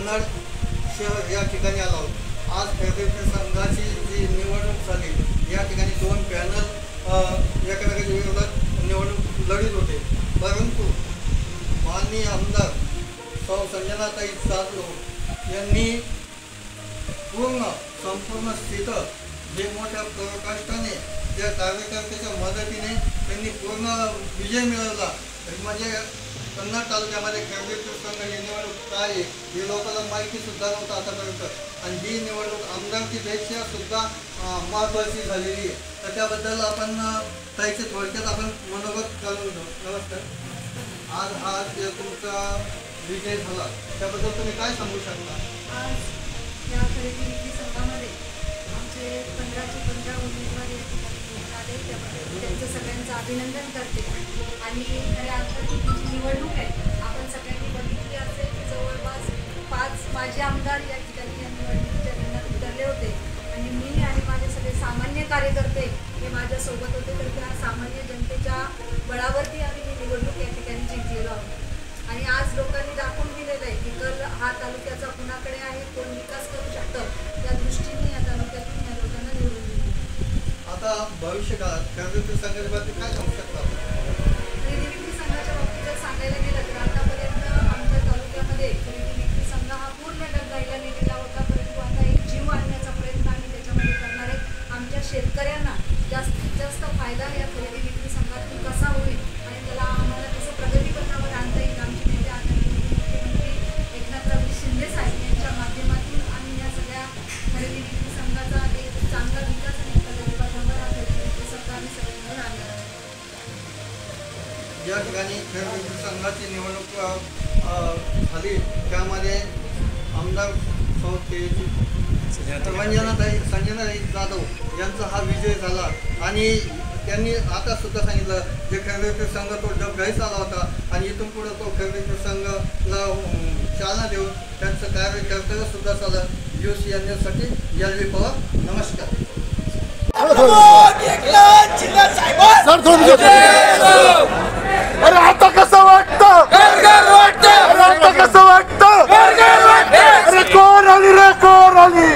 कन्नड शहर या ठिकाणी आलो आहोत. आज खरेदी संघाची जी निवडणूक झाली या ठिकाणी 2 पॅनल एकामेकाच्या विरोधात निवडणूक लढीत होते, परंतु माननीय आमदार सौ संजनाताई जाधव यांनी संपूर्ण स्थिती जे मोठ्या प्रकाष्ठाने त्या कार्यकर्त्याच्या मदतीने त्यांनी पूर्ण विजय मिळवला. म्हणजे कन्नड तालुक्यामध्ये खरेदी संघ ही निवडणूक काय आहे हे लोकांना माहितीसुद्धा नव्हतं आतापर्यंत, आणि ही निवडणूक आमदारकीपेक्षा सुद्धा महत्त्वाची झालेली आहे. तर त्याबद्दल आपण ताईचे थोडक्यात आपण मनोगत करून घेऊ. नमस्कार. आज हा जे तुमचा विजय झाला त्याबद्दल तुम्ही काय सांगू शकता? आज या खरेदी विक्री संघामध्ये आमचे 15चे 15 उमेदवार या ठिकाणी निवडून आले, त्याबद्दल त्यांचं सगळ्यांचं अभिनंदन करते. आणि खऱ्या अर्थाने जी निवडणूक आहे आपण सगळ्यांनी बघितली असेल की जवळपास 5 माजी आमदार या ठिकाणी या निवडणुकीच्या रिंगणात उतरले होते, आणि मी आणि माझे सगळे सामान्य कार्यकर्ते हे माझ्यासोबत होते. तर त्या सामान्य जनतेच्या बळावरती आम्ही ही निवडणूक या ठिकाणी जिंकलेलो आहोत. आणि आज लोकांनी दाखवून दिलेलं आहे की कल हा तालुक्याचा कुणाकडे आहे, कोण विकास करू शकतं, त्या दृष्टीने या तालुक्यातून या लोकांना निवडून दिली. आता भविष्यकाळात खरेदी संघाच्या बाबतीत काय सांगू शकता? खरेदी विक्री संघाच्या बाबतीत जर सांगायला गेलं तर आतापर्यंत आमच्या तालुक्यामध्ये खरेदी विक्री संघ हा पूर्ण डगगाईला नेलेला होता, परंतु आता एक जीव आणण्याचा प्रयत्न आम्ही त्याच्यामध्ये करणार आहे. आमच्या शेतकऱ्यांना जास्तीत जास्त फायदा या खरेदी विक्री संघातून कसा होईल आणि त्याला आम्हाला कसं प्रगतीपथावर आणता येईल, आमचे नेते आदरणीय मुख्यमंत्री एकनाथराव शिंदे साहेब यांच्या माध्यमातून आम्ही या सगळ्या खरेदी विक्री संघाचा एक चांगला विकास आणि प्रगतीपथावर हा खरेदी विक्री संघ आम्ही सगळे मिळून आणणार आहोत. ज्या ठिकाणी खरेदी संघाची निवडणूक झाली त्यामध्ये आमदार संजनाताई जाधव यांचा हा विजय झाला, आणि त्यांनी आता सुद्धा सांगितलं जे खरेदी संघ तो डबघाईच आला होता, आणि इथून पुढे तो खरेदी संघाला चालना देऊन त्यांचं कार्य कर्तव्य सुद्धा चाललं. UC न्यूजसाठी LV पवार. नमस्कार. अरे आता कसं वाटतं? आता कसं वाटतं? अरे कोण आली रे, कोण आली?